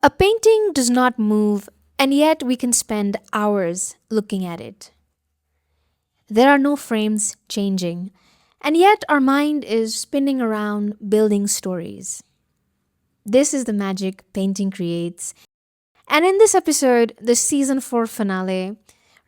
A painting does not move, and yet we can spend hours looking at it. There are no frames changing, and yet our mind is spinning around building stories. This is the magic painting creates. And in this episode, the season 4 finale,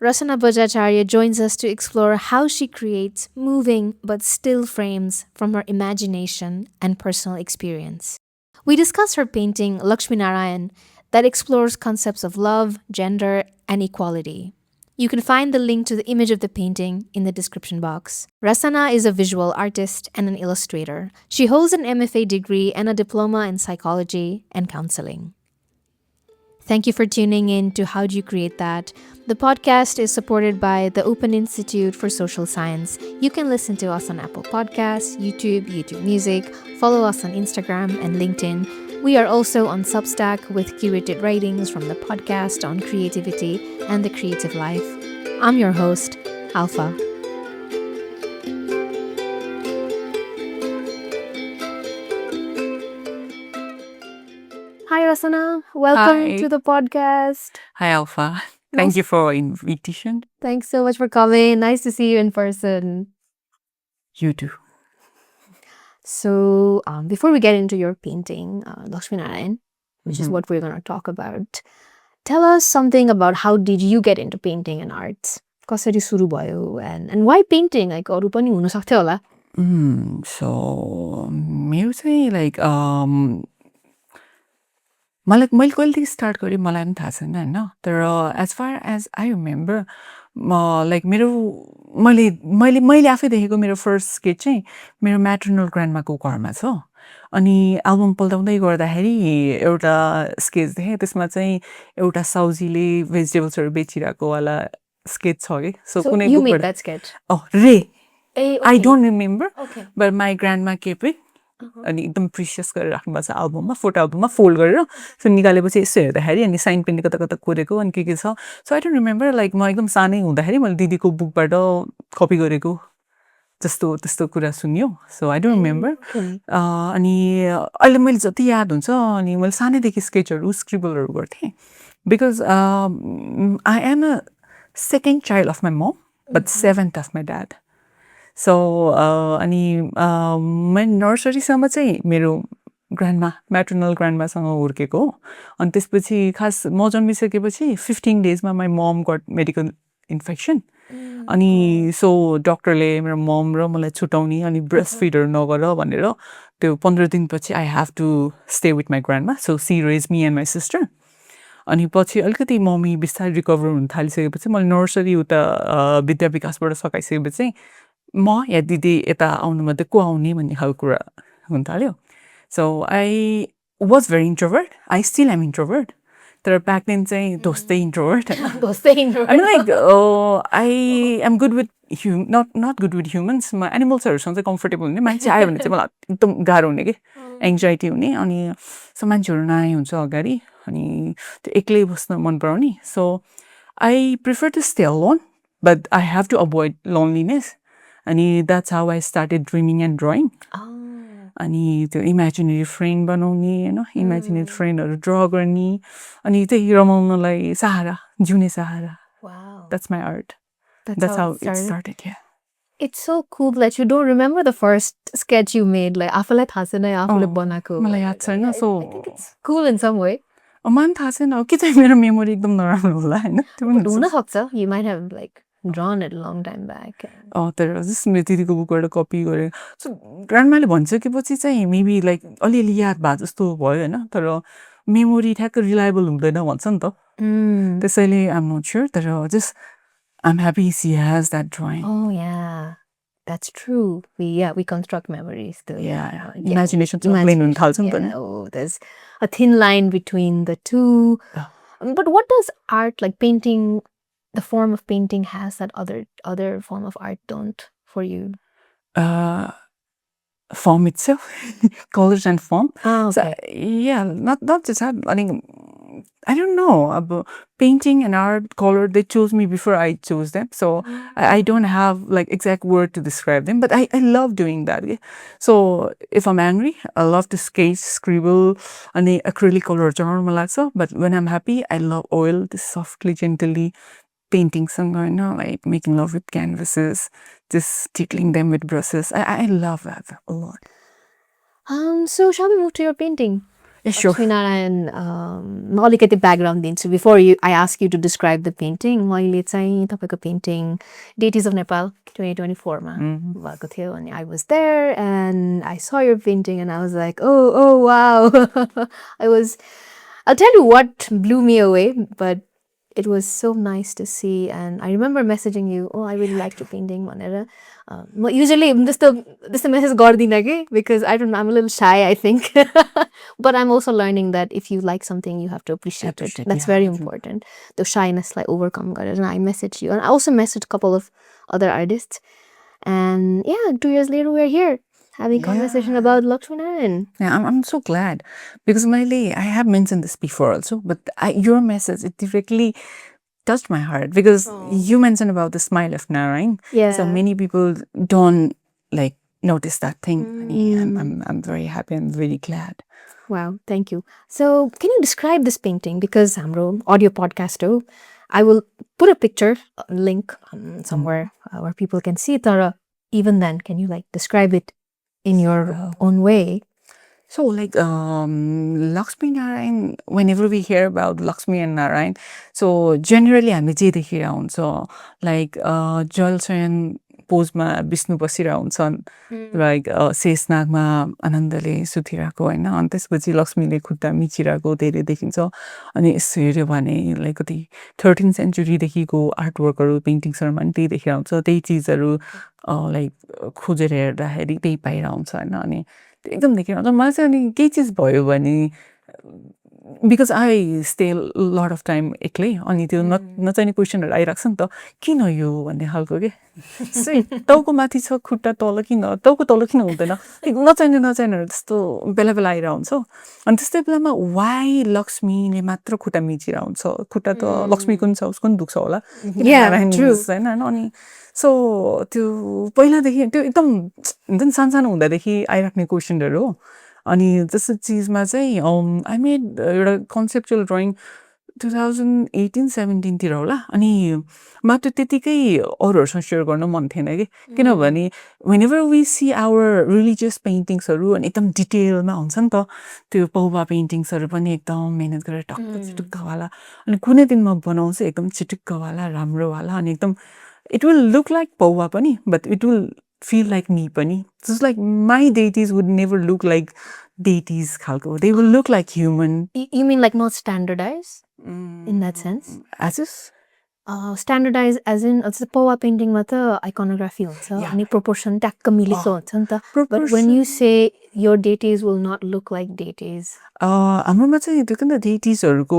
Rashana Bajracharya joins us to explore how she creates moving but still frames from her imagination and personal experience. We discuss her painting Lakshmi and Narayan that explores concepts of love, gender, and equality. You can find the link to the image of the painting in the description box. Rasana is a visual artist and an illustrator. She holds an MFA degree and a diploma in psychology and counseling. Thank you for tuning in to How Do You Create That? The podcast is supported by the Open Institute for Social Science. You can listen to us on Apple Podcasts, YouTube Music, follow us on Instagram and LinkedIn. We are also on Substack with curated writings from the podcast on creativity and the creative life. I'm your host, Alfa. Hi, Rasana. Welcome Hi. to the podcast. Hi, Alpha. Thank you for invitation. Thanks so much for coming. Nice to see you in person. You too. So, before we get into your painting, Lakshmi Narayan, which is what we're going to talk about, tell us something about how did you get into painting and arts? कसरी सुरु भयो and why painting? Like अरु पनि हुन सक्थ्यो होला. So मेरो चाहिँ like मैले कहिलेदेखि स्टार्ट गरेँ मलाई पनि थाहा छैन होइन तर as far as I remember like मैले आफै देखेको मेरो फर्स्ट स्केच चाहिँ मेरो म्याटर्नल ग्रान्डमाको घरमा छ अनि एल्बम पल्टाउँदै गर्दाखेरि एउटा स्केच देखेँ त्यसमा चाहिँ एउटा साउजीले भेजिटेबल्सहरू बेचिरहेको वाला स्केच छ कि सो कुनै रे I don't remember but my grandma kept it अनि एकदम प्रिसियस गरेर राख्नु भएको छ एल्बममा फोटो एल्बममा फोल्ड गरेर सो निकालेपछि यसो हेर्दाखेरि अनि साइन पेनले कता कता कोरेको अनि के छ so I don't remember like म एकदम सानै हुँदाखेरि मैले दिदीको बुकबाट कपी गरेको जस्तो त्यस्तो कुरा सुन्यो सो आई डोन्ट रिमेम्बर अनि अहिले मैले जति याद हुन्छ अनि मैले सानैदेखि स्केचहरू स्क्रिबलहरू गर्थेँ because I am a second child of my mom but seventh of my dad so अनि मैले नर्सरीसम्म चाहिँ मेरो ग्रान्डमा म्याटर्नल ग्रान्डमासँग हुर्केको हो अनि त्यसपछि खास म जन्मिसकेपछि 15 डेजमा my mom got medical infection अनि सो डक्टरले मेरो मम र मलाई छुटाउने अनि ब्रेस्ट फिडहरू नगर भनेर त्यो 15 दिनपछि I have to stay with my grandma so she raise me and my sister अनि पछि अलिकति मम्मी बिस्तारै रिकभर हुन थालिसकेपछि मैले नर्सरी उता विद्या विकासबाट सकाइसकेपछि चाहिँ म या दिदी यता आउनुमध्ये को आउने भन्ने खालको कुरा हुन थाल्यो so I was very introvert I still am introvert तर ब्याक देन चाहिँ ढोस्दै इन्ट्रोभर्ट होइन like I am good with not good with humans म एनिमल्सहरूसँग चाहिँ कम्फर्टेबल हुने मान्छे आयो भने चाहिँ मलाई एकदम गाह्रो हुने कि एङ्जाइटी हुने अनि सो मान्छेहरू नआए हुन्छ अगाडि अनि त्यो एक्लै बस्न मन पराउने so I prefer to stay alone but I have to avoid loneliness अनि that's how I started dreaming and drawing अनि त्यो इमेजिनेरी फ्रेन्ड बनाउने होइन इमेजिनेरी फ्रेन्डहरू ड्र गर्ने अनि त्यही रमाउनलाई सहारा जिउने सहारा that's my art that's how it started या It's so cool that you don't remember the first sketch you made. Like, आफूलाई थाहा छैन आफूले बनाएको. मलाई याद छैन so I think it's cool in some way. मलाई पनि थाहा छैन के चाहिँ मेरो मेमोरी एकदम नराम्रो होला होइन त्यो पनि हुन सक्छ. You might have like drawn it a long time back. तर जस्ट मेरो दिदीको बुकबाट कपी गरेँ सो ग्रान्डमाले भनिसकेपछि चाहिँ मेबी लाइक अलिअलि याद भए जस्तो भयो होइन तर मेमोरी ठ्याक्क रिलायबल हुँदैन भन्छ नि त त्यसैले आइम नट स्योर तर just I'm happy she has that drawing Oh yeah, that's true. We construct memories. Imagination चाहिँ प्लेन हुन थाल्छ नि त Oh, there's a thin line between the two. But what does art, like painting, the form of painting has that other form of art don't for you? Form itself, colors and form. Okay. So, yeah, not just that. I think I don't know about painting and art, color. They chose me before I chose them, so I don't have like exact word to describe them. But I love doing that. Okay? So if I'm angry, I love to sketch, scribble, and acrylic color so. But when I'm happy, I love oil, this softly, gently painting somewhere, like making love with canvases, just tickling them with brushes. I love that a lot. So shall we move to your painting? Yeah, sure. Lakshmi Narayan, म अलिकति background दिन्छु before I ask you to describe the painting मैले चाहिँ तपाईँको painting deities of Nepal 2024मा भएको थियो अनि I was there and I saw your painting and I was like oh wow I was I'll tell you what blew me away, but it was so nice to see. And I remember messaging you, oh, I really liked your painting. Usually, this the message gardina because I don't know, I'm a little shy, I think. But I'm also learning that if you like something, you have to appreciate it. That's very important. The shyness, like, overcome. And I messaged you. And I also messaged a couple of other artists. And yeah, 2 years later, we're here having conversation about Lakshmi Narayan. Yeah, I'm so glad because I have mentioned this before also, but your message, it directly touched my heart because you mentioned about the smile of Narayan. Yeah. So many people don't like notice that thing. I'm very happy and very glad. Wow, thank you. So can you describe this painting? Because hamro audio podcast, I will put a picture, a link somewhere where people can see it. Or even then, can you like describe it in your own way? So like Lakshmi Narayan, whenever we hear about Lakshmi and Narayan, so generally हामी जे देखिरहेको हुन्छ like जलचयन पोजमा Vishnu बसिरहेको हुन्छन् like शेषनागमा आनन्दले सुतिरहेको होइन अनि त्यसपछि लक्ष्मीले खुट्टा मिचिरहेको धेरै देखिन्छ अनि यसो हेऱ्यो भने लाइक कति 13th सेन्चुरीदेखिको आर्टवर्कहरू पेन्टिङ्सहरूमा पनि त्यही देखिरहेको हुन्छ त्यही चिजहरू लाइक खोजेर हेर्दाखेरि त्यही पाइरहेको हुन्छ होइन अनि एकदम देखिरहेको हुन्छ मलाई चाहिँ अनि केही चिज भयो भने because I stay lot of time एक्लै अनि त्यो नचाहिने क्वेसनहरू आइरहेको छ नि त किन यो भन्ने खालको के टाउको माथि छ खुट्टा तल किन टाउको तल किन हुँदैन नचाहिनेहरू त्यस्तो बेला बेला आइरहेको हुन्छ अनि त्यस्तै बेलामा वाइ लक्ष्मीले मात्र खुट्टा मिचिरहेको हुन्छ खुट्टा त लक्ष्मीको पनि छ उसको पनि दुख्छ होला होइन अनि सो त्यो पहिलादेखि त्यो एकदम हुन्छ नि सानो हुँदादेखि आइराख्ने क्वेसनहरू हो अनि त्यस्तो चिजमा चाहिँ आई मेड एउटा कन्सेप्चुअल ड्रइङ 2018-17 होला अनि मात्र त्यतिकै अरूहरूसँग सेयर गर्न मन थिएन कि किनभने whenever we see our religious पेन्टिङ्सहरू अनि एकदम डिटेलमा हुन्छ नि त त्यो पौवा पेन्टिङ्सहरू पनि एकदम मिहिनेत गरेर टक्क चिटुक्कवाला अनि कुनै दिन म बनाउँछु एकदम चिटुक्कवाला राम्रोवाला अनि एकदम it will look like Paua pani, but it will feel like me pani. So it's like my deities would never look like deities khalko. They will look like human. You mean like not standardized in that sense? As is? Standardized as in it's the Paua painting ma ta iconography huncha ani proportion takka miliko huncha ni ta. But when you say your deities will not look like deities, हाम्रोमा चाहिँ त्यो किन डेटिजहरूको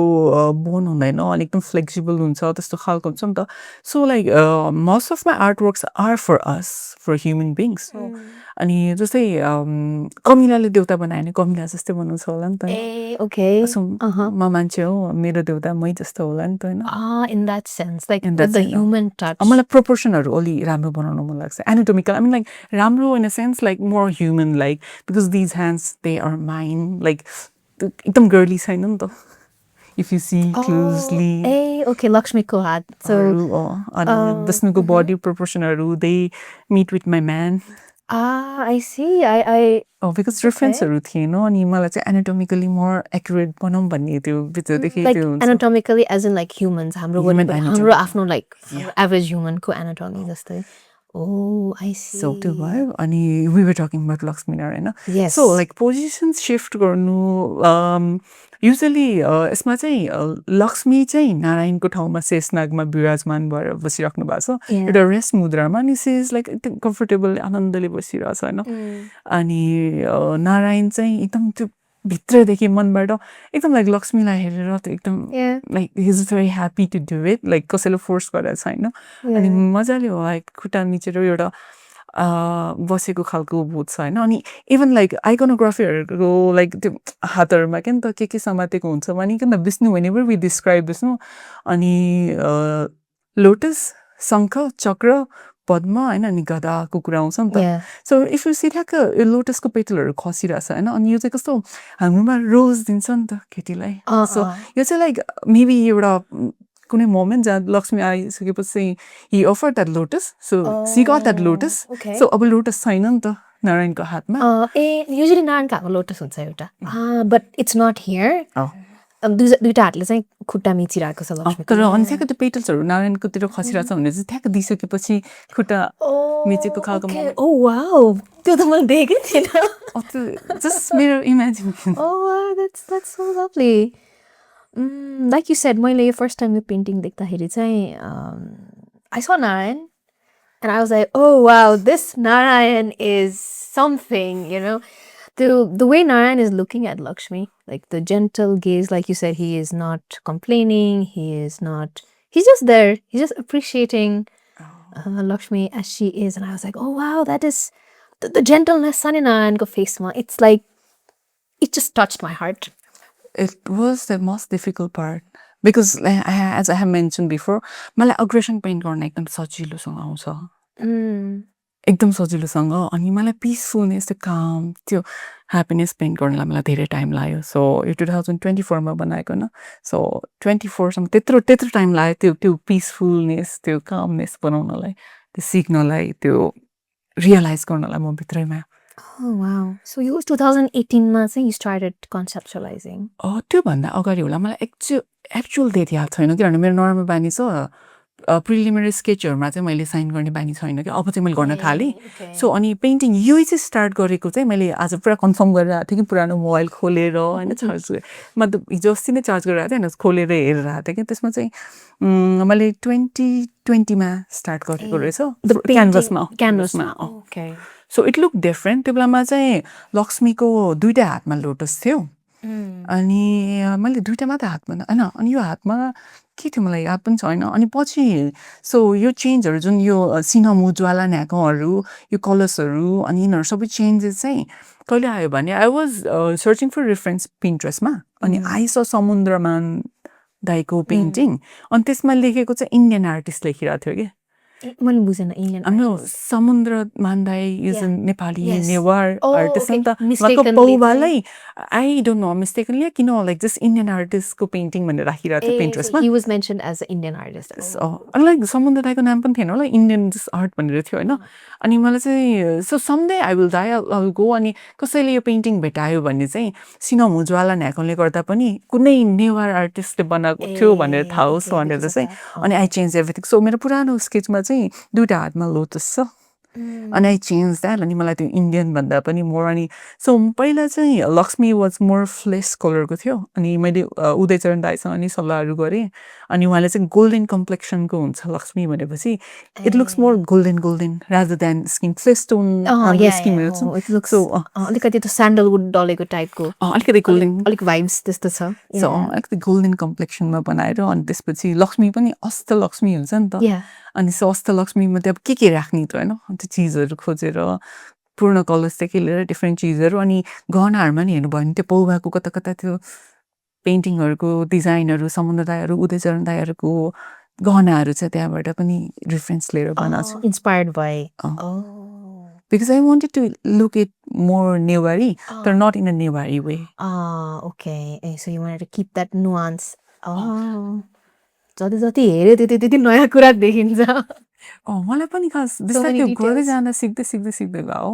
bone हुँदैन अनि एकदम flexible हुन्छ त्यस्तो खालको हुन्छ नि त so like most of my art works are for us for human beings अनि जस्तै कमिलाले देउता बनायो भने कमिला जस्तै बनाउँछ होला नि त म मान्छे हो मेरो देउता मै जस्तो होला नि त होइन in that sense like the human touch मलाई प्रोपोर्सनहरू अलि राम्रो बनाउन मन लाग्छ एनाटोमिकल आई मिन लाइक राम्रो in a sense like more human like because these hands they are mine like एकदम गर्ली छैन नि त if you see closely okay लक्ष्मीको हात अनि विष्णुको बडी प्रोपोर्सनहरू they meet with my man I see. I because रेफरेन्सहरू थिएन अनि मलाई चाहिँ एनाटोमिकली मोर एक्युरेट बनाऊँ भन्ने त्यो भित्रदेखि त्यो हुन्छ anatomically as in like humans हाम्रो आफ्नो लाइक एभरेज ह्युमनको एनाटोमी जस्तै Oh, I see. So त्यो भयो अनि we were talking about Lakshmi Narayan. Yes. So like positions shift गर्नु युजली यसमा चाहिँ लक्ष्मी चाहिँ नारायणको ठाउँमा शेषनागमा विराजमान भएर बसिराख्नु भएको छ एउटा रेस्ट मुद्रामा अनि सेज लाइक एकदम कम्फर्टेबल आनन्दले बसिरहेछ होइन अनि नारायण चाहिँ एकदम त्यो भित्रदेखि मनबाट एकदम लाइक लक्ष्मीलाई हेरेर त्यो एकदम like he is very happy to do it like कसैले फोर्स गरेर छैन अनि मजाले हो लाइक खुट्टा मिचेर एउटा बसेको खालको भूत छ होइन अनि इभन लाइक आइकोनोग्राफीहरूको लाइक त्यो हातहरूमा क्या नि त के समातेको हुन्छ भनिकन Vishnu whenever we describe Vishnu अनि लोटस शङ्ख चक्र पद्म होइन अनि गदाको कुरा आउँछ नि त सो इफ यु सी ठ्याक्क यो लोटसको पेटलहरू खसिरहेछ होइन अनि यो चाहिँ कस्तो हाम्रोमा रोज दिन्छ नि त केटीलाई सो यो चाहिँ लाइक मेबी एउटा कुनै मोमेन्ट जहाँ लक्ष्मी आइसकेपछि he offer that lotus so she got that lotus so अब लोटस छैन नि त नारायणको हातमा युजली नारायणको हातमा लोटस हुन्छ एउटा बट इट्स नट हियर दुईटा हातले चाहिँ खुट्टा मिचिरहेको छ लक्ष्मी तर अनि ठ्याक्क त्यो पेटल्सहरू नारायणकोतिर खसिरहेछ भने चाहिँ ठ्याक्क दिइसकेपछि खुट्टा मिचेको खालको ओ वाउ त्यो त मैले देखेकै थिएन जस्ट मेरो imagination that's so lovely. Like you said, मैले फर्स्ट टाइम यो पेन्टिङ देख्दाखेरि चाहिँ I saw Narayan and I was like, oh wow, this Narayan is something, you know. The way Narayan is looking at Lakshmi, like the gentle gaze, like you said, he is not complaining, he's just there, he's just appreciating Lakshmi as she is. And I was like, oh wow, that is the gentleness Sunny Narayan ko face ma. It's like, it just touched my heart. It was the most difficult part because as I have mentioned before, मलाई aggression pant गर्न एकदम सजिलोसँग आउँछ एकदम सजिलोसँग अनि मलाई पिसफुलनेस त्यो काम त्यो ह्याप्पिनेस पेन्ट गर्नलाई मलाई धेरै टाइम लाग्यो सो यो 2024मा बनाएको न सो 24सम्म त्यत्रो टाइम लाग्यो त्यो पिसफुलनेस त्यो कामनेस बनाउनलाई त्यो सिक्नलाई त्यो रियलाइज गर्नलाई म भित्रैमा Oh wow. So you was 2018मा चाहिँ you started conceptualizing. त्योभन्दा अगाडि होला मलाई एक्चुअल डेट याद छैन किनभने मेरो नर्मल बानी छ प्रिलिमिनरी स्केचहरूमा चाहिँ मैले साइन गर्ने बानी छैन कि अब चाहिँ मैले गर्न थालेँ सो अनि पेन्टिङ यो चाहिँ स्टार्ट गरेको चाहिँ मैले आज पुरा कन्फर्म गरेर आएको थिएँ कि पुरानो मोबाइल खोलेर होइन चार्ज मतलब हिजो अस्ति नै चार्ज गरेर आएको थिएँ होइन खोलेर हेरेर आएको थिएँ कि त्यसमा चाहिँ मैले 2020मा स्टार्ट गरेको रहेछ क्यानभसमा सो इट लुक डिफरेन्ट त्यो बेलामा चाहिँ लक्ष्मीको दुईवटा हातमा लोटस थियो अनि मैले दुईवटा मात्रै हातमा होइन अनि यो हातमा के थियो मलाई याद पनि छैन अनि पछि सो यो चेन्जहरू जुन यो सिनमु ज्वाला न्याकोहरू यो कलर्सहरू अनि यिनीहरू सबै चेन्जेस चाहिँ कहिले आयो भने I was searching for reference पिन्ट्रेस्टमा अनि आई स समुद्रमान दाईको पेन्टिङ अनि त्यसमा लेखेको चाहिँ इन्डियन आर्टिस्ट लेखिरहेको थियो कि मैले बुझेन हाम्रो समुद्र मान्दाई इज नेपाली नेवार आर्टिस्ट नि त पौवालाई आई डोन्ट नो मिस्टेकनली किन लाइक जस्ट इन्डियन आर्टिस्टको पेन्टिङ भनेर राखिरहेको थियो पिन्ट्रेस्टमा he was mentioned as an Indian artist. Like समुद्र दाईको नाम पनि थिएन होला इन्डियन जस्ट आर्ट भनेर थियो होइन अनि मलाई चाहिँ so someday I will die I go अनि कसैले यो पेन्टिङ भेटायो भने चाहिँ सिनम ज्वाला न्याकोले गर्दा पनि कुनै नेवार आर्टिस्टले बनाएको थियो भनेर थाहा होस् भनेर चाहिँ अनि आई चेन्ज एभ्रिथिङ सो मेरो पुरानो स्केचमा चाहिँ दुईवटा हातमा लोटस छ अनि आई चेन्ज द्याट अनि मलाई त्यो इन्डियन भन्दा पनि मोर अनि सो पहिला चाहिँ लक्ष्मी वाज मोर फ्लेस कलरको थियो अनि मैले उदयचरण दाईसँग अनि सल्लाहहरू गरेँ अनि उहाँले चाहिँ गोल्डन कम्प्लेक्सनको हुन्छ लक्ष्मी भनेपछि it looks more golden rather than skin flesh tone so अलिकति त्यो स्यान्डलवुड डलेको टाइपको अलिकति गोल्डन अलिक भाइब्स त्यस्तो छ सो अलिकति गोल्डन कम्प्लेक्सनमा बनाएर अनि त्यसपछि लक्ष्मी पनि अस्त लक्ष्मी हुन्छ नि त अनि सो अस्त लक्ष्मीमा चाहिँ अब के राख्ने त होइन त्यो चिजहरू खोजेर पूर्ण कलर्सदेखि लिएर डिफ्रेन्ट चिजहरू अनि गहनाहरूमा नि हेर्नुभयो भने त्यो पौवाको कता कता त्यो पेन्टिङहरूको डिजाइनहरू समुद्र दाईहरू उदयचरण दाईहरूको गहनाहरू चाहिँ त्यहाँबाट पनि रेफरेन्स लिएर बनाएको छु इन्स्पायर्ड भए because I wanted to look it more Newari, but not in a Newari way. Okay. So you wanted to keep that nuance. जति जति हेऱ्यो त्यति नयाँ कुरा देखिन्छ मलाई पनि खास बिस्तारै त्यो गर्दै जाँदा सिक्दै भयो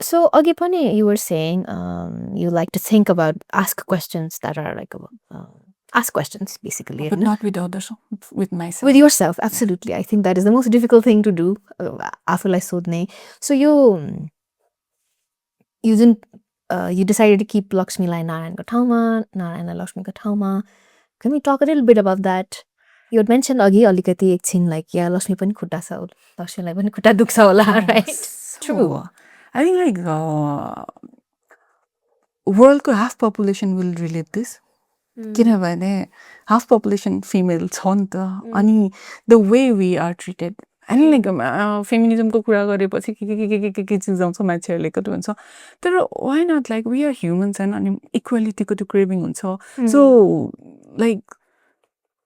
So अघि पनि you were saying you like to think about ask questions that are like ask questions basically but not with others with myself with yourself absolutely I think that is the most difficult thing to do आफूलाई सोध्ने so you didn't you decided to keep Lakshmi-लाई नारायणको ठाउँमा नारायणलाई लक्ष्मीको ठाउँमा can we talk a little bit about that you had mentioned अघि अलिकति एकछिन like या लक्ष्मी पनि खुट्टा छ लक्ष्मीलाई पनि खुट्टा दुख्छ होला right true I think like worldको half population will relate this किनभने half population female छ नि त अनि the way we are treated अनि लाइक फेमिनिजमको कुरा गरेपछि के चिज आउँछ मान्छेहरूले कति भन्छ तर why not like we are humans होइन अनि इक्वालिटीको त्यो क्रेभिङ हुन्छ so like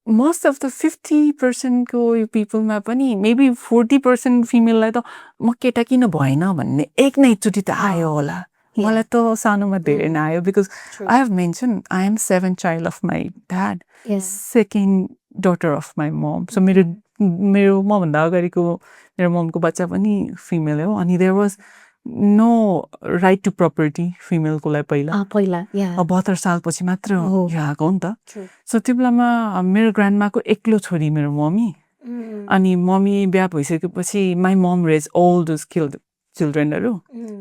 most of the 50% को पिपलमा पनि मेबी 40% फिमेललाई त म केटा किन भएन भन्ने एक न एकचोटि त आयो होला मलाई त सानोमा धेरै नै आयो because I have mention I am 7th child of my dad second daughter of my mom so मेरो मभन्दा अगाडिको मेरो ममको बच्चा पनि फिमेल हो अनि there was no right to property फिमेलको लागि पहिला 72 सालपछि मात्र यो आएको हो नि त सो त्यो बेलामा मेरो ग्रान्डमाको एक्लो छोरी मेरो मम्मी अनि मम्मी बिहा भइसकेपछि my mom raise all those चिल्ड्रेनहरू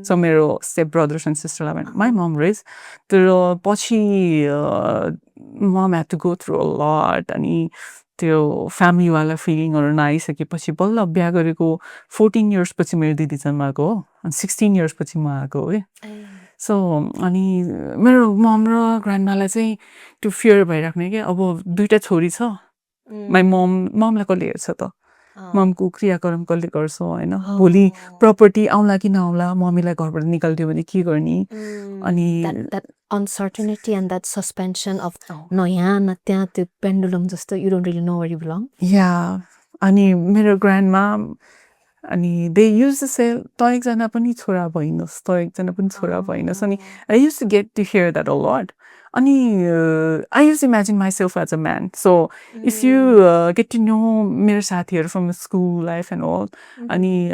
सो मेरो स्टेप ब्रदर्स एन्ड सिस्टरलाई माई मम रेज तर पछि mom had to go through a lot अनि त्यो फ्यामिलीवाला फिलिङहरू नआइसकेपछि बल्ल बिहा गरेको 14 इयर्स पछि मेरो दिदी जन्माएको हो अनि 16 इयर्स पछि म आएको है सो अनि मेरो मम र ग्रान्डमालाई चाहिँ त्यो फियर भइराख्ने कि अब दुइटा छोरी छ माई ममलाई कसले हेर्छ त ममको क्रियाक्रम कसले गर्छ होइन भोलि प्रपर्टी आउला कि नआउला मम्मीलाई घरबाट निकालिदियो भने के गर्ने अनि uncertainty and that suspension of no यहाँ न त्यहाँ त्यो पेन्डुलम जस्तो you don't really know where you belong अनि मेरो ग्रान्डमा अनि दे युज टु से त एकजना पनि छोरा भइनस् त एकजना पनि छोरा भइनस् अनि I use to get to hear that a lot अनि I use imagine myself as a man so if you get to know मेरो साथीहरू from school life and all अनि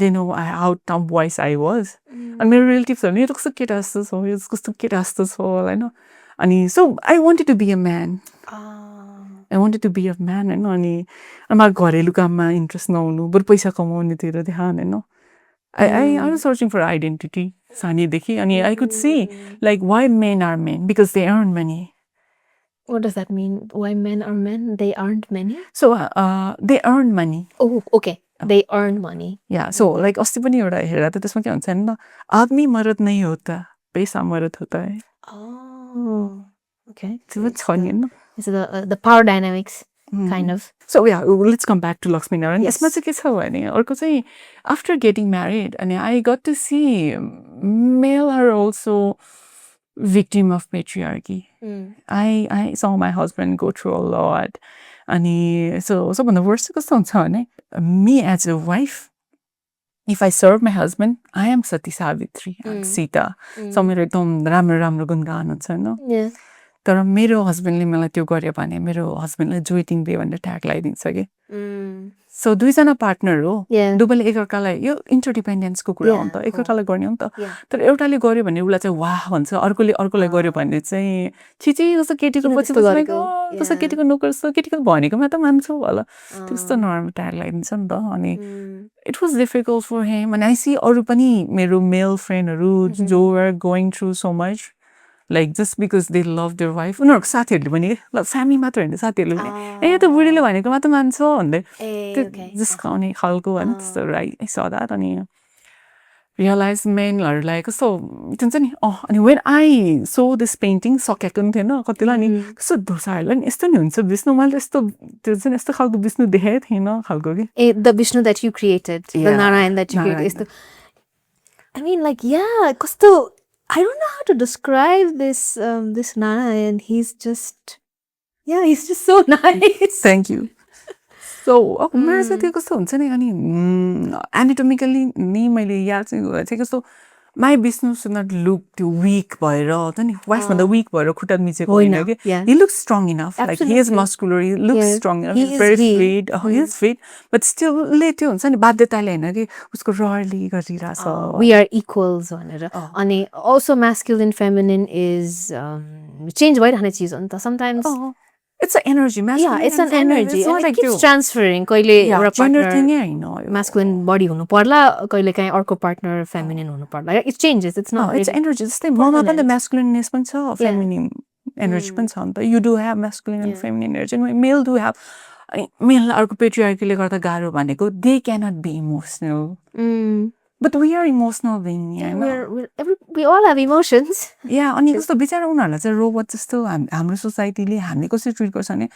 they know how tomboyish I was अनि मेरो रिलेटिभ्सहरू यो त कस्तो केटा जस्तो छ यो कस्तो केटा जस्तो छ होइन अनि so I wanted to be a man I wanted to be a man होइन अनि मलाई घरेलु काममा इन्ट्रेस्ट नहुनु बरु पैसा कमाउनेतिर ध्यान होइन I was searching for identity सानैदेखि अनि I could see like why men are men because they earn money. What does that mean? Why men are men? They aren't many? So they earn money. Oh, okay. They earn money. Yeah, so like अस्ति पनि एउटा हेर्दा त त्यसमा के हुन्छ नि आदमी मर्द नै हो त पैसा मर्द होता है. Oh, okay. त्यो छ नि हैन It's the power dynamics kind of. So yeah, let's come back to Lakshmi and Narayan. यसमा चाहिँ के छ भने अर्को चाहिँ after getting married and I got to see male are also victim of patriarchy. I saw my husband go through a lot. अनि सबभन्दा worst चाहिँ कस्तो हुन्छ भने me as a wife if I serve my husband, I am Sati Savitri and Sita. So मेरो एकदम राम्रो राम्रो गुणगान हुन्छ हैन तर मेरो हस्बेन्डले मलाई त्यो गर्यो भने मेरो हस्बेन्डलाई जोइटिङ डे भनेर ट्याग लगाइदिन्छ कि सो दुईजना पार्टनर हो दुवैले एकअर्कालाई यो इन्टरडिपेन्डेन्सको कुरा हो नि त एकअर्कालाई गर्ने हो नि त तर एउटाले गर्यो भने उसलाई चाहिँ वाह भन्छ अर्कोले अर्कोलाई गर्यो भने चाहिँ छिची जस्तो केटीको पछि बसेको जस्तो केटीको नोकर जस्तो केटीको भनेकोमा त मान्छौ होला त्यस्तो नर्मल ट्याग लगाइदिन्छ नि त अनि it was difficult for him अनि आई सी अरू पनि मेरो मेल फ्रेन्डहरू जो are going through so much like just because they love their wife उनीहरूको साथीहरूले पनि फ्यामिली मात्र होइन साथीहरूले पनि यो त बुढीले भनेको मात्र मान्छ भन्दै जिस्काउने खालको होइन त्यस्तो आई स द्याट अनि रियलाइज मेनहरूलाई कस्तो हुन्छ नि अनि when I so this painting सकेको पनि थिएन कतिलाई अनि कस्तो धुर्साहरूलाई नि यस्तो नि हुन्छ विष्णु मैले यस्तो त्यो चाहिँ यस्तो खालको विष्णु देखेको थिएन खालको कि the Vishnu that you created the Narayan that you created I mean like कस्तो I don't know how to describe this this Narayan. He's just so nice. Thank you. So मेरो चाहिँ त्यो कस्तो हुन्छ नि अनि एनाटोमिकली नि मैले याद चाहिँ कस्तो my Vishnu should not look त्यो विक भएर हुन्छ नि वाइफभन्दा विक भएर खुट्टा मिचेको होइन कि he looks strong enough like he is muscular he looks strong enough very fit he is fit but still त्यो हुन्छ नि बाध्यताले होइन कि उसको रहरले गरिरहेछ वी आर इक्वल्स भनेर अनि also masculine feminine is change भइरहने चिज हो नि त sometimes It's an energy. It's an energy. And it keeps transferring. कहिले एउटा partner masculine body हुनु पर्ला कहिले काहीँ अर्को partner feminine हुनु पर्ला. It changes. It's not. It's energy. जस्तै ममा पनि masculineness पनि छ, feminine energy पनि छ नि त. You do have masculine and feminine energy. Male do have. Male अर्को patriarchyले गर्दा गाह्रो भनेको they cannot be emotional. But we are emotional beings. We all have emotions. Yeah, अनि कस्तो बिचारा उनीहरूलाई चाहिँ रोबोट जस्तो हाम्रो सोसाइटीले हामीले कसरी ट्रिट गर्छ भने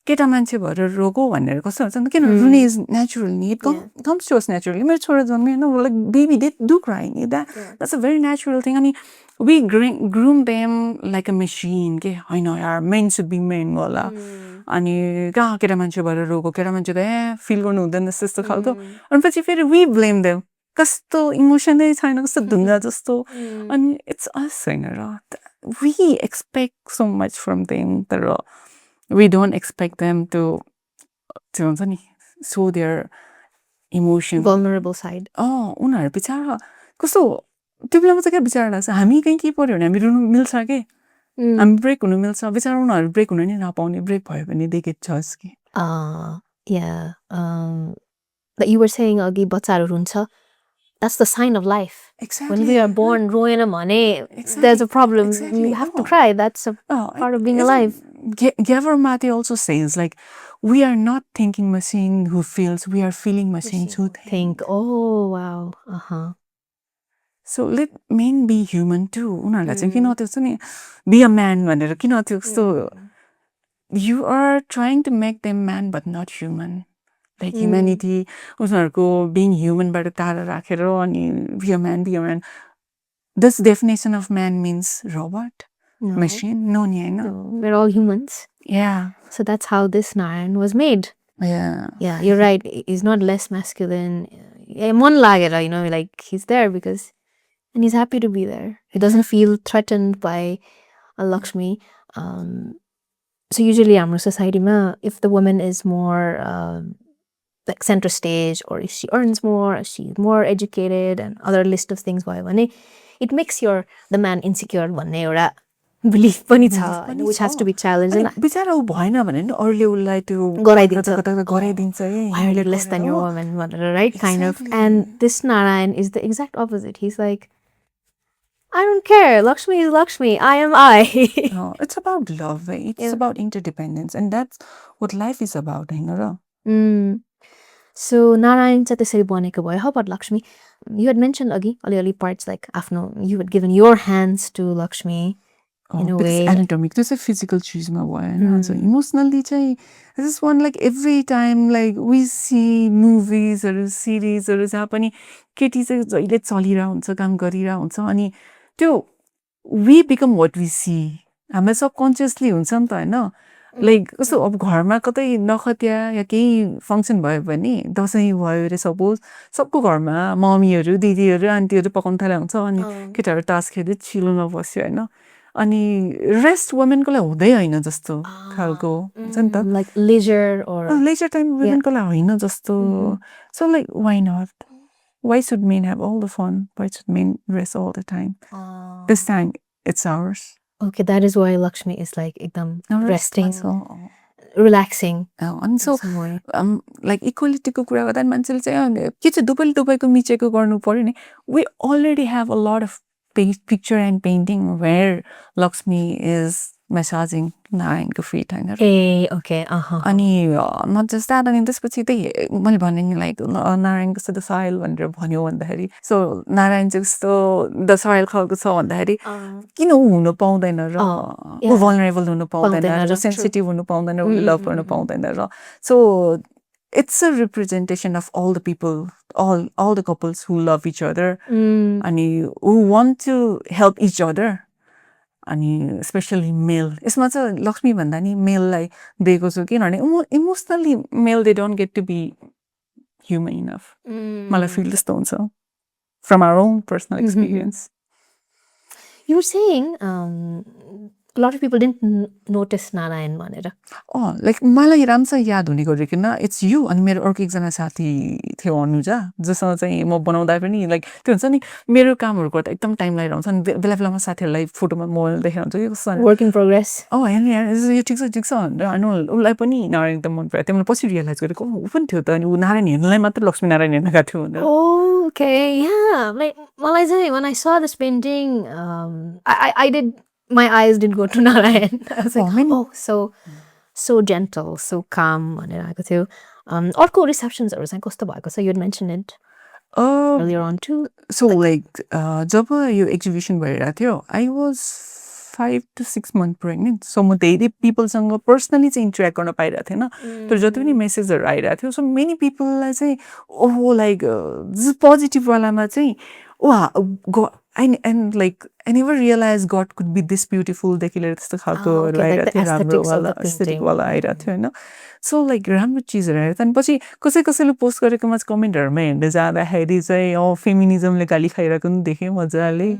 केटा मान्छे भएर रोगो भनेर कस्तो हुन्छ नि किन रुने इज नेचुरल नि it comes to us naturally मेरो छोरा जन्मियो होइन like baby they do cry नि that's a very natural thing अनि we groom them like a machine के होइन यार मेन सुड बी मेन होला अनि कहाँ केटा मान्छे भएर रोगो केटा मान्छे त फिल गर्नु हुँदैन त्यस्तो खालको अनि पछि फेरि वी ब्लेम देम कस्तो इमोसनै छैन कस्तो ढुङ्गा जस्तो अनि इट्स अस होइन र we expect so much from them तर we don't expect them to हुन्छ नि show their emotion vulnerable side उनीहरू बिचारा कस्तो त्यो बेलामा चाहिँ क्या बिचारा लाग्छ हामी कहीँ के पऱ्यो भने हामी रुनु मिल्छ कि हामी ब्रेक हुनु मिल्छ बिचारा उनीहरू ब्रेक हुन नि नपाउने ब्रेक भयो भने they get judged कि yeah that you were saying अघि बच्चाहरू रुन्छ that's the sign of life. Exactly. When we are born royana mane, there's a problem. You have to cry. That's a part of being alive. Gavor Mate also says, like, we are not thinking machine who feels, we are feeling machines who think. Oh, wow. Uh-huh. So let men be human too. Unarलाई चाहिँ किन त्यो नि be a man भनेर किन त्यो कस्तो you are trying to make them man but not human. Like humanity, उनीहरूको being human बाट टाढा राखेर अनि be a man. This definition of man means robot, machine? No, no. We're all humans. Yeah. So that's how this Narayan was made. Yeah. Yeah, you're right. He's not less masculine. Mon lagera, you know, like he's there because, and he's happy to be there. He doesn't feel threatened by a Lakshmi. So usually in our society, if the woman is more like center stage, or if she earns more, if she's more educated, and other list of things, it makes the man insecure. Belief पनि छ, which has to be challenged. बिचारा उ भएन भने नि अरूले उलाई त्यो गराइदिन्छ why are you less than your woman, right? Kind of. And this Narayan is the exact opposite. He's like, I don't care. Lakshmi is Lakshmi. I am I. No, it's about love. It's about interdependence, and that's what life is about. So Narayan चाहिँ त्यसरी बनेको भयो. How about Lakshmi? You had mentioned agi अलि parts like आफ्नो, you had given your hands to Lakshmi in a way. Anatomic. This is a physical choice ma भयो. So emotionally चाहिँ this is one like every time like we see movies or series or जहाँ पनि केटी चाहिँ जहिले चलिरा हुन्छ काम गरिरा हुन्छ अनि त्यो we become what we see. हामीलाई सबकन्सियसली हुन्छ नि त हैन लाइक कस्तो अब घरमा कतै नखत्या या केही फङ्सन भयो भने दसैँ भयो रे सपोज सबको घरमा मम्मीहरू दिदीहरू आन्टीहरू पकाउन थाले हुन्छ अनि केटाहरू तास खेल्दै चिलोमा बस्यो हैन अनि रेस्ट वुमेनको लागि हुँदै हैन जस्तो खालको हुन्छ नि त लाइक लेजर टाइम वुमेनको लागि हैन जस्तो so like why not why should men have all the fun? Why should men rest all the time? This time it's ours. Okay, that is why Lakshmi is like ekdam resting, relaxing. And so like equality ko kura garda मान्छेले चाहिँ के चाहिँ दुबैको मिचेको गर्नु पर्यो नि we already have a lot of picture and painting where Lakshmi is massaging Narayanko feet हैन okay अनि not just that अनि त्यसपछि त्यही मैले भने नि लाइक नारायण कस्तो द सॉइल भनेर भन्यो भन्दाखेरि सो नारायण चाहिँ कस्तो द सॉइल खालको छ भन्दाखेरि किन उ हुन पाउँदैन र उ भल्नरेबल हुन पाउँदैन र सेन्सिटिभ हुन पाउँदैन उ लभ गर्न पाउँदैन र so it's a representation of all the people, all the couples who love each other and who want to help each other. अनि स्पेशली मेल यसमा चाहिँ लक्ष्मी भन्दा नि मेललाई दिएको छु किनभने emotionally male they don't get to be human enough मलाई फिल त्यस्तो हुन्छ from our own personal experience You were saying a lot of people didn't notice Narayan भनेर लाइक मलाई राम्रोसँग याद हुने गरेको किन इट्स यु अनि मेरो अर्को एकजना साथी थियो अनुजा जससँग चाहिँ म बनाउँदा पनि लाइक त्यो हुन्छ नि मेरो कामहरू गर्दा एकदम टाइम लागिरहन्छ अनि बेला बेलामा साथीहरूलाई फोटोमा मोबाइल देखेर हुन्छ कि कस्तो वर्क इन प्रोग्रेस हेर्नु यो ठिक छ भनेर अनि उसलाई पनि नारायण एकदम मन पऱ्यो त्यो मैले पछि रियलाइज गरेको ऊ पनि थियो त अनि ऊ नारायण हेर्नुलाई मात्र लक्ष्मी नारायण हेर्न गएको थियो भनेर okay yeah like मलाई चाहिँ when I saw this painting I did my eyes did go to Narayan. I was like, so gentle, so calm. Orko receptions are kasto bhako cha, you had mentioned it earlier on too. So like जब यो exhibition भइरहेको थियो I was 5 to 6 month pregnant. So म धेरै पिपलसँग personally चाहिँ interact गर्न पाइरहेको थिएन तर जति पनि मेसेजहरू आइरहेको थियो सो मेनी पिपललाई चाहिँ ओहो लाइक पोजिटिभवालामा चाहिँ oh and like I never realize God could be this ब्युटिफुलदेखि लिएर त्यस्तो खालकोहरू आइरहेको थियो राम्रोवाला एस्थेटिकवाला आइरहेको थियो होइन सो लाइक राम्रो चिजहरू आएर त्यहाँदेखि पछि कसैले पोस्ट गरेकोमा चाहिँ कमेन्टहरूमा हेर्दै जाँदाखेरि चाहिँ फेमिनिजमले गाली खाइरहेको पनि देखेँ मजाले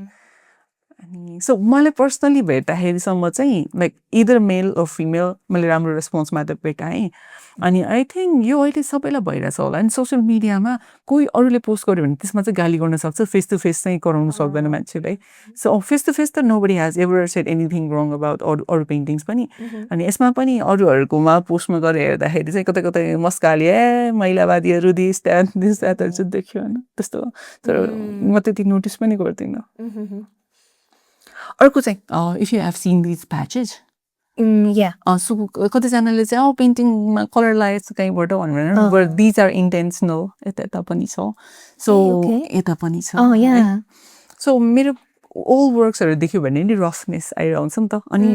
अनि सो मलाई पर्सनली भेट्दाखेरिसम्म चाहिँ like either male or female मैले राम्रो रेस्पोन्स मात्र भेटाएँ अनि आई थिङ्क यो अहिले सबैलाई भइरहेछ होला अनि सोसियल मिडियामा कोही अरूले पोस्ट गर्यो भने त्यसमा चाहिँ गाली गर्न सक्छ फेस टु फेस चाहिँ कराउनु सक्दैन मान्छेलाई सो फेस टु फेस त nobody has ever said anything wrong about अरू पेन्टिङ्स पनि अनि यसमा पनि अरूहरूकोमा पोस्टमा गरेर हेर्दाखेरि चाहिँ कतै कतै मस्काले महिलावादीहरू दिस द्याटहरू चाहिँ देख्यो होइन त्यस्तो तर म त्यति नोटिस पनि गर्दिनँ अर्को चाहिँ if you have seen these patches so कतिजनाले चाहिँ पेन्टिङमा कलर लागेको छ कहीँबाट भनेर बट दिज आर इन्टेन्सनल यता पनि छ सो यता पनि छ सो मेरो ओल्ड वर्क्सहरू देख्यो भने नि रफनेस आइरहन्छ नि त अनि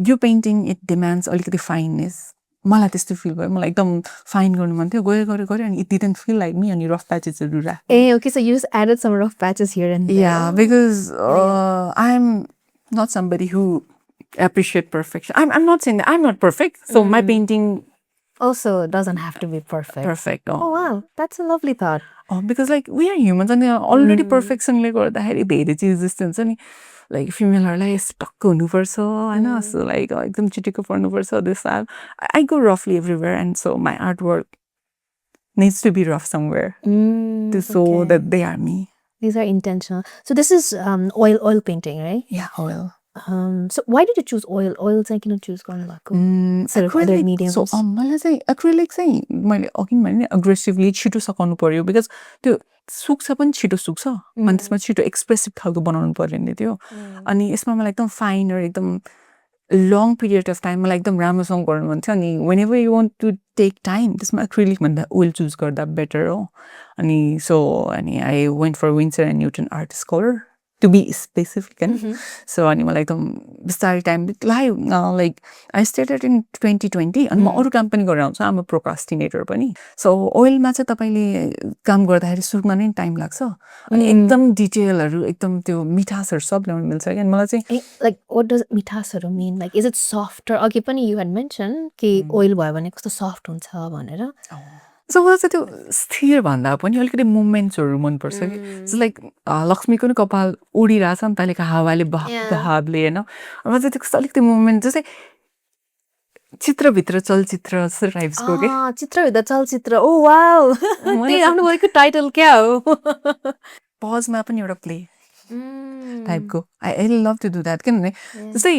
यो पेन्टिङ इट डिमान्ड्स अलिकति फाइननेस मलाई त्यस्तो फिल भयो मलाई एकदम फाइन गर्नु मन थियो गयो अनि it didn't feel like me अनि रफ प्याचेसहरू राखेँ okay, so you just added some rough patches here and there. Yeah, because I'm not somebody who appreciate perfection. I'm not saying that I'm not perfect. So my painting also doesn't have to be perfect. Perfect. Oh wow, that's a lovely thought. Because like we are humans and already perfection ले गर्दाखेरि धेरै चिज जस्तो हुन्छ नि like फिमेलहरूलाई यस्तो टक्क हुनुपर्छ होइन सो लाइक एकदम चिटिक्क पर्नुपर्छ दिस आई गो रफली everywhere and so my art work needs to be rough somewhere to show that they are me. These are intentional. So this is oil painting, right? Yeah, oil. So why did you choose oil? Oil चाहिँ किन choose गर्नु भएको? Sort of other mediums. So मलाई चाहिँ acrylic चाहिँ मैले अघि भने aggressively छिटो सकाउनु पर्यो because त्यो सुक्छ पनि छिटो सुक्छ अनि त्यसमा छिटो एक्सप्रेसिभ खालको बनाउनु पर्यो नि त्यो अनि यसमा मलाई एकदम फाइन र एकदम long period of time मलाई एकदम राम्रोसँग गर्नु मन थियो अनि whenever you want to take time त्यसमा acrylic भन्दा oil choose गर्दा better हो अनि so अनि I went for Winsor and Newton artist color to be specific and so अनि मलाई एकदम बिस्तारै टाइम लाग्यो लाइक आई स्टार्टेड इन 2020 अनि म अरू काम पनि गरेर आउँछु आम प्रोक्रास्टिनेटर पनि सो ओइलमा चाहिँ तपाईँले काम गर्दाखेरि सुरुमा नै टाइम लाग्छ अनि एकदम डिटेलहरू एकदम त्यो मिठासहरू सब ल्याउनु मिल्छ क्या मलाई चाहिँ लाइक व्हाट डज मिठासहरू mean like is it softer अघि पनि यु ह्याड मेन्सन कि ओइल भयो भने कस्तो सफ्ट हुन्छ भनेर सो मलाई चाहिँ त्यो स्थिर भन्दा पनि अलिकति मुभमेन्ट्सहरू मनपर्छ कि जस्तो लाइक लक्ष्मीको नि कपाल उडिरहेछ नि त हावाले बहावले होइन मलाई चाहिँ त्यस्तो अलिकति मुभमेन्ट जस्तै चित्रभित्र चलचित्र जस्तो टाइप्सको के चित्रभित्र चलचित्र ओ वाउ त्यही आफ्नो बोलेको टाइटल क्या हो पजमा पनि एउटा प्ले टाइपको I love to do that किनभने जस्तै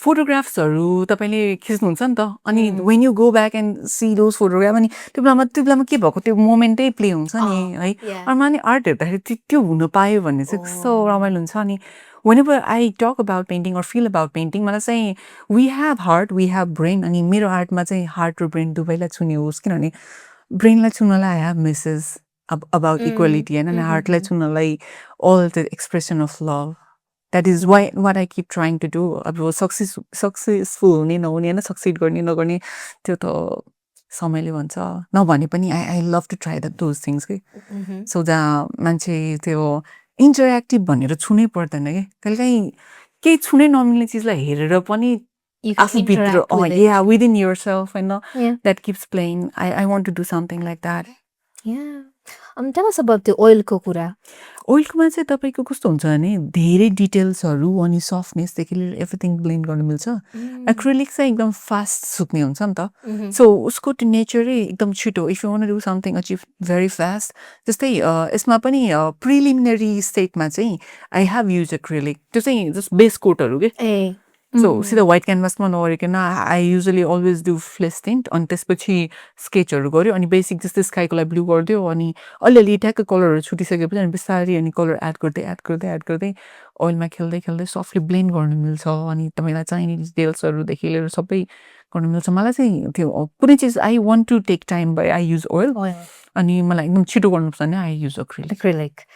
फोटोग्राफ्सहरू तपाईँले खिच्नुहुन्छ नि त अनि when you go back and see those photograph अनि त्यो बेलामा के भएको त्यो मोमेन्टै प्ले हुन्छ नि है अरूमा नि आर्ट हेर्दाखेरि त्यो हुन पायो भन्ने चाहिँ कस्तो रमाइलो हुन्छ अनि whenever I talk about painting or feel about painting मलाई चाहिँ we have heart, we have brain अनि मेरो आर्टमा चाहिँ हार्ट र ब्रेन दुवैलाई छुने होस् किनभने ब्रेनलाई छुनलाई I have misses about equality and हार्टलाई छुनलाई all the expression of love. That is why what I keep trying to do. अब successful हुने नहुने होइन सक्सिड गर्ने नगर्ने त्यो त समयले भन्छ नभने पनि I love to try those things के सो जहाँ मान्छे त्यो इन्टरेक्टिभ भनेर छुनै पर्दैन कि कहिलेकाहीँ केही छुनै नमिल्ने चिजलाई हेरेर पनि आफूभित्र या विदिन योर सेल्फ होइन that keeps playing I want to do something like that tell us about the ओइलको कुरा ओइलकोमा चाहिँ तपाईँको कस्तो हुन्छ भने धेरै डिटेल्सहरू अनि सफ्टनेसदेखि लिएर एभ्रिथिङ ब्लेन्ड गर्न मिल्छ एक्रिलिक चाहिँ एकदम फास्ट सुक्ने हुन्छ नि त सो उसको नेचरै एकदम छिटो if you want to do something achieve very fast जस्तै यसमा पनि प्रिलिमिनरी स्टेटमा चाहिँ आई हेभ युज एक्रिलिक त्यो चाहिँ जस्ट बेस कोटहरू के सो सिधा व्हाइट क्यानभासमा नगरिकन I usually always do flesh tint अनि त्यसपछि स्केचहरू गऱ्यो अनि बेसिक जस्तै स्काईकोलाई ब्लू गरिदियो अनि अलिअलि ट्याक्क कलरहरू छुटिसकेपछि अनि बिस्तारै अनि कलर एड गर्दै ओइलमा खेल्दै सफ्टली ब्लेन्ड गर्नु मिल्छ अनि तपाईँलाई चाहिने डिटेल्सहरूदेखि लिएर सबै गर्नु मिल्छ मलाई चाहिँ त्यो कुनै चिज I want to take time by I use oil अनि मलाई एकदम छिटो गर्नुपर्छ भने आई युज एक्रिलिक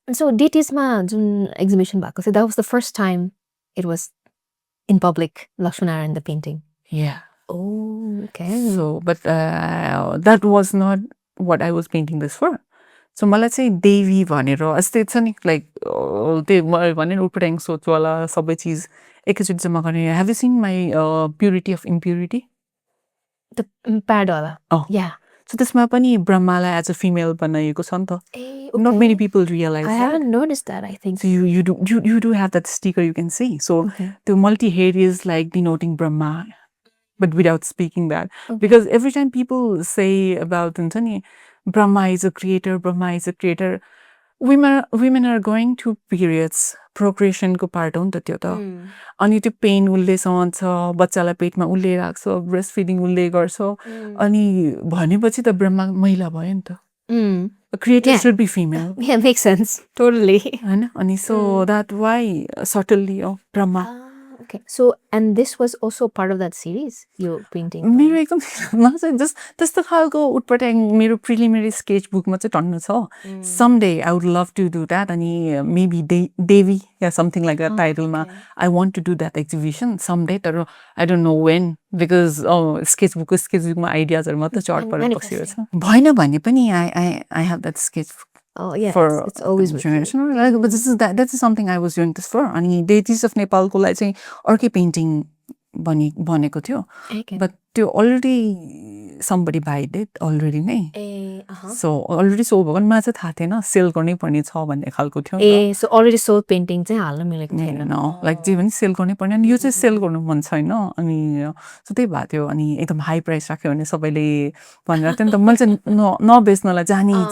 सो डेटिजमा जुन एक्जिबिसन भएको थियो that was the first time it was in public, Lakshmi and Narayan the painting. Yeah. Oh, okay. So, but that was not what I was painting this for. So मलाई चाहिँ देवी भनेर यस्तै छ नि लाइक त्यो भने उटपटाङ सोचवाला सबै चिज एकैचोटि जम्मा गर्ने have you seen my purity of impurity The Padala. Oh. Yeah. So त्यसमा पनि ब्रह्मालाई एज अ फिमेल बनाइएको छ नि त Not many people realize I that. haven't noticed that, I think. So you do have that sticker you can see. So the multi-head is like denoting Brahma, but without speaking that. Because every time people say about Brahma is a creator, women are going through periods, procreation ko part ho ni ta त्यो त अनि त्यो pain उसले सहन्छ बच्चालाई पेटमा उसले राख्छ breast feeding उसले गर्छ अनि भनेपछि त ब्रह्मा महिला भयो नि त A creator should be female. Yeah, makes sense. Totally. And so that why subtly of Brahma. Okay. So, and this was also part of that series, your painting? मेरो एकदम just त्यस्तो खालको उटपटाङ मेरो preliminary sketchbook मा चाहिँ टन्न छ someday I would love to do that अनि maybe Devi yeah something like that title मा I want to do that exhibition someday तर I don't know when because sketchbook मा ideas हरू मात्र चट परेर बसेको छ भएन भने पनि I have that sketchbook Oh yeah, for it's always generation. But this is something I was doing this for. And Deities of Nepal को लागि चाहिँ अर्कै painting बनेको थियो. But त्यो already somebody buy it already नै. So already sold भएको मलाई चाहिँ थाहा थिएन सेल गर्नै पर्ने छ भन्ने खालको थियो नि त. So already sold painting चाहिँ हाल्न मिलेको थिएन. No, like जे पनि सेल गर्नै पर्ने अनि यो चाहिँ सेल गर्नु मन छैन अनि सो त्यही भएको थियो अनि एकदम हाई प्राइस राख्यो भने सबैले भनेर थियो नि त मैले चाहिँ नबेच्नलाई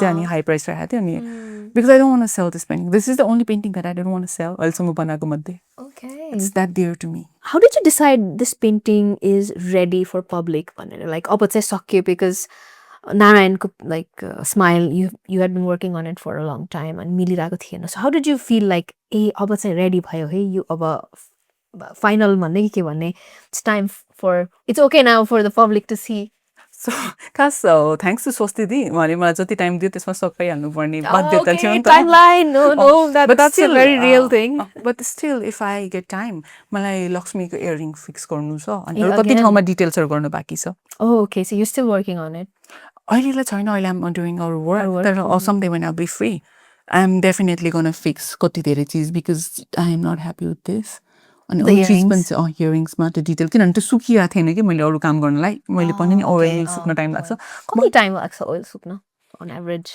जानी हाई प्राइस राखेको थिएँ अनि because I don't want to sell this painting. This is the only painting that I don't want to sell. अहिलेसम्म बनाएको मध्ये. Okay. It's that dear to me. How did you decide this painting is ready for public? Like अब चाहिँ सक्यो because Narayan like smile you had been working on it for a long time and मिलिरहेको थिएन. So how did you feel like अब चाहिँ ready भयो है यो अब final भन्ने के भन्ने it's time for it's okay now for the public to see. So thanks to Swasti di मैले मलाई जति टाइम दियो त्यसमा सकाइहाल्नु पर्ने बाध्यता थियो नि त Timeline no that's still a very real thing. But still if I get time मलाई लक्ष्मीको इयरिङ फिक्स गर्नु छ अनि अरु कति ठाउँमा डिटेल्सहरु गर्नु बाँकी छ. Oh okay, so you're still working on it. अहिले छैन अहिले I'm doing our work or someday when I'll be free I'm definitely gonna fix कति धेरै चीज because I am not happy with this. अनि अरु चीज पनि छ हियरिङ्समा त्यो डिटेल किनभने त्यो सुकिरहेको थिएन कि मैले अरु काम गर्नलाई मैले पनि नि ओइल सुक्न टाइम लाग्छ. कति टाइम लाग्छ ओइल सुक्न on average?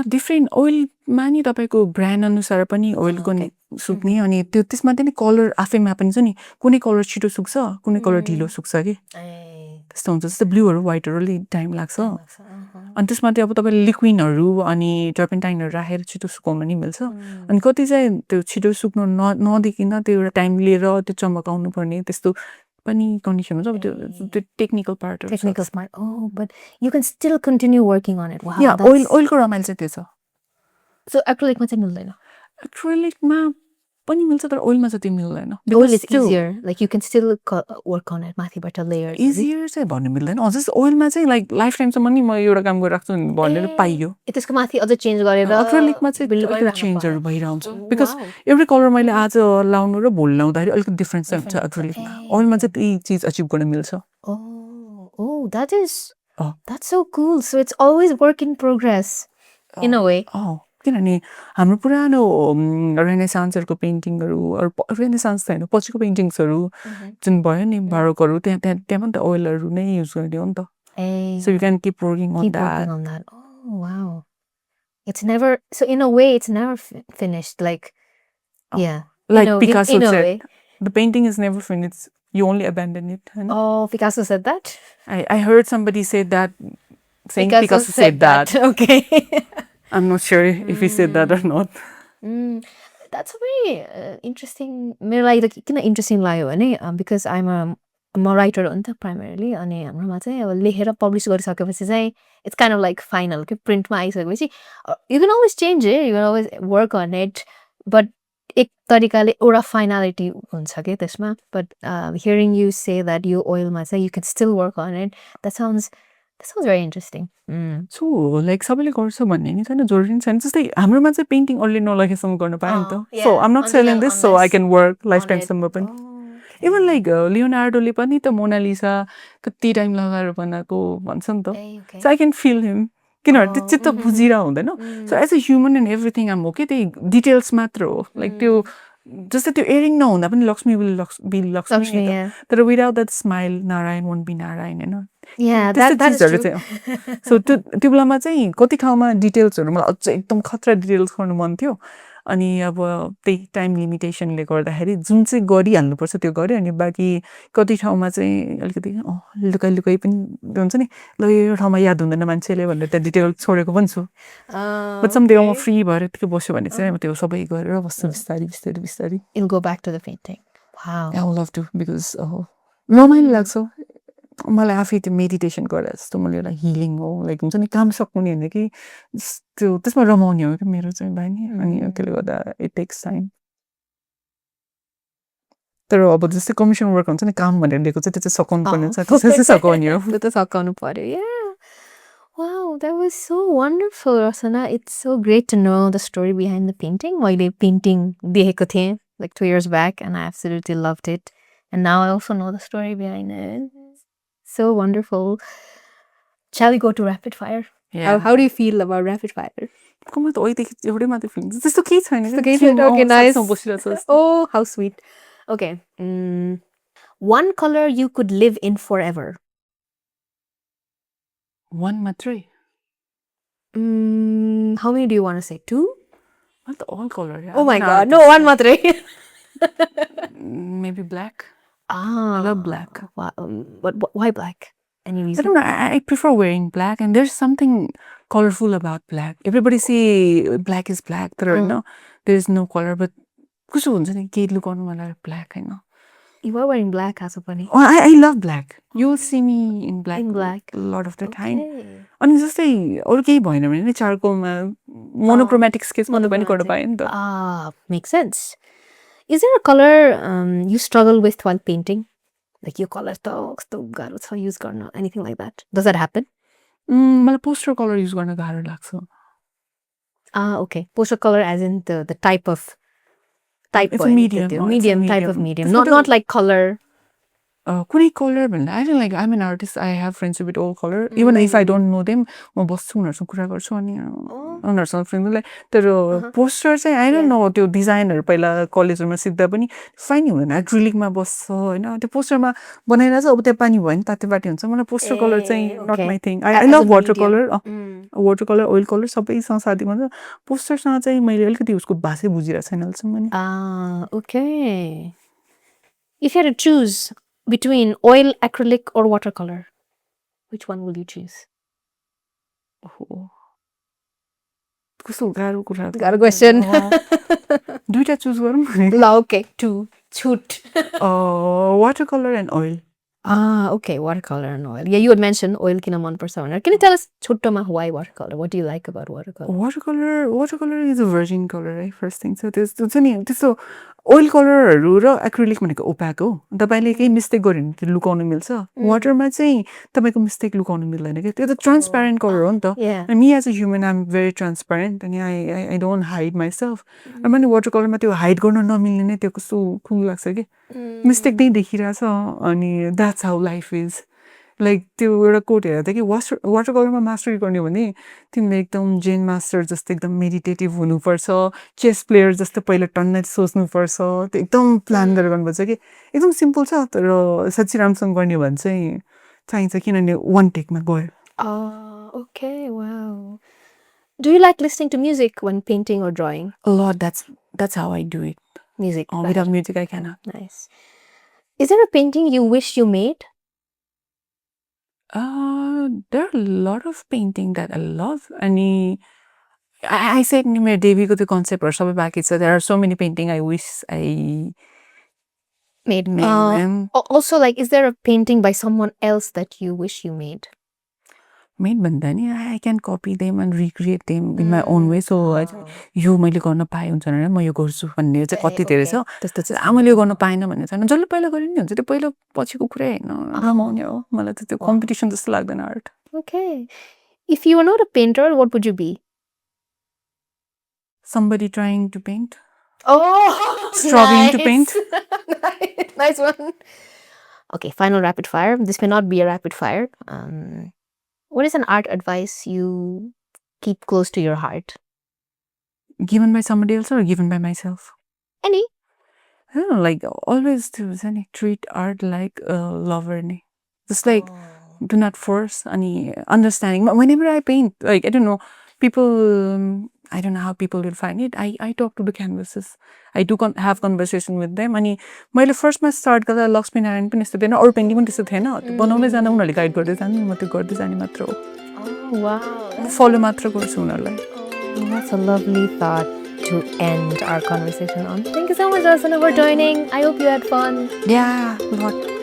डिफ्रेन्ट ओइलमा नि तपाईको ब्रान्ड अनुसार पनि ओइलको नि सुक्ने अनि त्यो त्यसमा पनि कलर आफैमा पनि छ नि कुनै कलर छिटो सुक्छ कुनै कलर ढिलो सुक्छ कि त्यस्तो हुन्छ जस्तै ब्लूहरु व्हाइटहरु अलि टाइम लाग्छ अनि त्यसमा चाहिँ अब तपाईले लिक्विडहरु अनि टर्पेन्टाइनहरु राखेर छिटो सुकाउन नि मिल्छ अनि कति चाहिँ त्यो छिटो सुक्न नदेखिन त्यो एउटा टाइम लिएर त्यो चमकाउनु पर्ने त्यस्तो पनि कन्डिसन हुन्छ अब त्यो technical part technical smart. Oh, but you can still continue working on it. Wow. Yeah, ओइलको रमाइल चाहिँ त्यो छ. So acrylic मा चाहिँ मिल्दैन. Acrylic मा पनि मिल्छ तर ओइलमा चाहिँ त्यो मिल्दैन. Oil is easier. Like you can still work on it माथिबाट layers. Easier चाहिँ भन्नु मिल्दैन. जस्ट ओइलमा चाहिँ लाइक लाइफ टाइमसम्म नि म एउटा काम गरिराख्छु भनेर पाइयो. त्यसको माथि अझ चेन्ज गरेर acrylicमा चाहिँ चेन्जहरु भइरहन्छ बिकज एभ्री कलर मैले आज लाउनु र भोलि लाउँदाखेरि अलिकति डिफरेन्स हुन्छ acrylicमा. ओइलमा चाहिँ त्यही चीज अचिभ गर्न मिल्छ. Oh, that's so cool. So it's always work in progress in a way. किनभने हाम्रो पुरानो रेनेसान्सहरुको पेन्टिङहरु अरु रेनेसान्स हैन पछिको पेन्टिङ्सहरु जुन भयो नि बारोकहरु त्यहाँ पनि त ओइलहरु नै युज गर्ने हो नि त. So you can keep working on that. Oh wow. It's never so in a way it's never finished like yeah. Like Picasso said the painting is never finished. You only abandon it. Oh, Picasso said that? I heard somebody say that saying Picasso said that. Okay. I'm not sure if he said that or not. That's a very interesting. मेरो लागि त किन interesting लाग्यो भने because I'm a writer हो नि त primarily अनि हाम्रोमा चाहिँ अब लेखेर पब्लिश गरिसकेपछि चाहिँ it's kind of like final के प्रिन्टमा आइसकेपछि you can always change it, you can always work on it, but एक तरिकाले एउटा फाइनालिटी हुन्छ के त्यसमा. But hearing you say that you ओइलमा चाहिँ you can still work on it, that sounds very interesting. So like सबैले गर्छ भन्ने नि छैन जरुरी छैन जस्तै हाम्रोमा चाहिँ पेन्टिङ अलि नलगेसम्म गर्न पाए नि त. So I'm not selling this so I can work lifetime सम्म पनि. इभन लाइक लियोनार्डोले पनि त मोनालिसा कति टाइम लगाएर बनाएको भन्छ नि त so I can feel him किनभने त्यो चित्त बुझिरह हुँदैन so as a human and everything आम हो कि त्यही डिटेल्स मात्र हो लाइक त्यो जस्तै त्यो एरिङ नहुँदा पनि लक्ष्मी विल बी लक्ष्मी तर without that smile Narayan won't be Narayan होइन त्यस्तो चिजहरू चाहिँ सो त्यो बेलामा चाहिँ कति ठाउँमा डिटेल्सहरू मलाई अझ एकदम खतरा डिटेल्स गर्नु मन थियो अनि अब त्यही टाइम लिमिटेसनले गर्दाखेरि जुन चाहिँ गरिहाल्नुपर्छ त्यो गऱ्यो अनि बाँकी कति ठाउँमा चाहिँ अलिकति लुकाइ लुकाइ पनि हुन्छ नि ल यो ठाउँमा याद हुँदैन मान्छेले भनेर त्यहाँ डिटेल छोडेको पनि छु बट समडे म फ्री भएर यतिकै बस्यो भने चाहिँ त्यो सबै गरेर बस्छु बिस्तारी बिस्तारी बिस्तारी You'll go back to the painting. Wow. I would love to because रमाइलो लाग्छ मलाई आफै त्यो मेडिटेसन गरेर जस्तो मैले एउटा हिलिङ हो लाइक हुन्छ नि काम सक्ने होइन कि त्यो त्यसमा रमाउने हो कि मेरो चाहिँ बानी अनि त्यसले गर्दा इट टेक्स टाइम तर अब जस्तै कमिसन वर्क हुन्छ नि काम भनेर लिएको चाहिँ त्यो चाहिँ सघाउनु पर्ने हुन्छ त्यसै सघाउने हो त्यो त सघाउनु पर्यो yeah. Wow, that was so wonderful, Rashana. It's so great to know the story behind the painting. मैले painting देखेको थिएँ like 2 years back and I absolutely loved it. And now I also know the story behind it. So wonderful. Shall we go to rapid fire? Yeah. How do you feel about rapid fire? म त ओइदेखि एउटै मात्रै film त्यस्तो केही छैन Okay, nice. बसिरहेको छ Oh, how sweet. Okay. One color you could live in forever. One matray. How many do you want to say? 2? Not all color. Yeah. Oh my god, no, one matray. Maybe black. I love black. But why black? Any reason? I don't know. I prefer wearing black, and there's something colorful about black. Everybody say black is black. No, there is no color, but कस्तो हुन्छ नि केही लुकाउनु मलाई black हैन. You are wearing black as well. Oh, I love black. You'll see me in black. In black. A lot of the time. अनि जस्तै अरु केही भएन भने नि चारकोलमा मोनोक्रोमेटिक स्केचमा त पनि गर्न पाए नि त. Makes sense. Is there a color you struggle with while painting? Like your color to garo cha use garna, anything like that? Does that happen? मलाई पोस्टर कलर युज गर्न गाह्रो लाग्छ. Okay. Poster color as in the type of It's a medium. Medium type of medium. Not like color. कुनै colour भन्दा I feel like I'm an artist. I have friendship with all color. Even if I don't know them, म बस्छु उनीहरूसँग कुरा गर्छु अनि उनीहरूसँग फ्रेन्डलाई तर पोस्टर चाहिँ I don't know त्यो डिजाइनहरू पहिला कलेजहरूमा सिक्दा पनि फाइन हुँदैन एक्रिलिकमा बस्छ होइन त्यो पोस्टरमा बनाइरहेको छ अब त्यहाँ पानी भयो भने ताते बाटी हुन्छ मलाई पोस्टर कलर चाहिँ not my thing I love water colour oil colour सबैसँग साथी भन्छ पोस्टरसँग चाहिँ मैले अलिकति उसको भाषै बुझिरहेको छैन अहिलेसम्म नि Okay. If you had to choose between oil, acrylic, or watercolor, which one will you choose? कस्तो गाह्रो कुरा Got a question. दुईटा चुज गरौँ Okay, 2. Shoot. watercolor and oil. Okay, watercolor and oil. Yeah, you had mentioned oil kina man parcha भनेर. Can you tell us chhuttoma why watercolor? What do you like about watercolor? Watercolor is a virgin color, right? First thing. So त्यस्तो नि त्यस्तो oil कलरहरू र acrylic भनेको ओप्याक हो तपाईँले केही मिस्टेक गर्यो भने त्यो लुकाउनु मिल्छ वाटरमा चाहिँ तपाईँको मिस्टेक लुकाउनु मिल्दैन क्या त्यो त ट्रान्सप्यारेन्ट कलर हो नि त me as a human I am very transparent अनि आई डोन्ट हाइड माइसेल्फ अनि वाटर कलरमा त्यो हाइड गर्न नमिल्ने नै त्यो कस्तो कुल लाग्छ कि मिस्टेक त्यही देखिरहेछ अनि that's how life is like त्यो एउटा कोट हेरेर थियो कि वाटर कलरमा मास्टरी गर्ने हो भने तिमीले एकदम जेन मास्टर जस्तो एकदम मेडिटेटिभ हुनुपर्छ चेस प्लेयर जस्तो पहिला टन्नै सोच्नुपर्छ त्यो एकदम प्लान गरेर गर्नुपर्छ कि एकदम सिम्पल छ तर साँच्ची राम्रोसँग गर्ने हो भने चाहिँ चाहिन्छ किनभने वान टेकमा गयो Okay, wow. Do you like listening to music when painting or drawing? A lot. That's how I do it. Music. Without music I cannot. Nice. Is there a painting you wish you made? There are a lot of painting that I love. And I said in my Devi ko the concept or so back it's there are so many painting I wish I made. Also, like, is there a painting by someone else that you wish you made? Made bandani, I can copy them and recreate them in my own way. So यो मैले गर्न पाए हुन्छ भने म यो गर्छु भन्ने चाहिँ कति धेरै छ त्यस्तो चाहिँ मैले यो गर्न पाएन भन्ने छैन जसले पहिला गरे नि हुन्छ त्यो पहिला पछिको कुरा हैन रमाउने हो मलाई त त्यो कम्पिटिसन जस्तो लाग्दैन art Okay. If you were not a painter, what would you be? Somebody trying to paint. Oh, Struggling to paint. Nice one. Okay, final rapid fire. This may not be a rapid fire. What is an art advice you keep close to your heart? Given by somebody else or given by myself? Any? I don't know, like always to treat art like a lover. Just like do not force any understanding. But whenever I paint, like I don't know, people I don't know how people will find it. I talk to the canvases. I do have conversation with them. अनि मैले फर्स्टमा start गर्दा लक्ष्मी नारायण पनि यस्तो थिएन अरू painting पनि त्यस्तो थिएन त्यो बनाउँदै जाँदा उनीहरूले गाइड गर्दै जाने म त्यो गर्दै जाने मात्र हो Oh, wow. फलो मात्र गर्छु उनीहरूलाई Oh, that's a lovely thought to end our conversation on. Thank you so much, Rashana, for joining. I hope you had fun. Yeah, lot.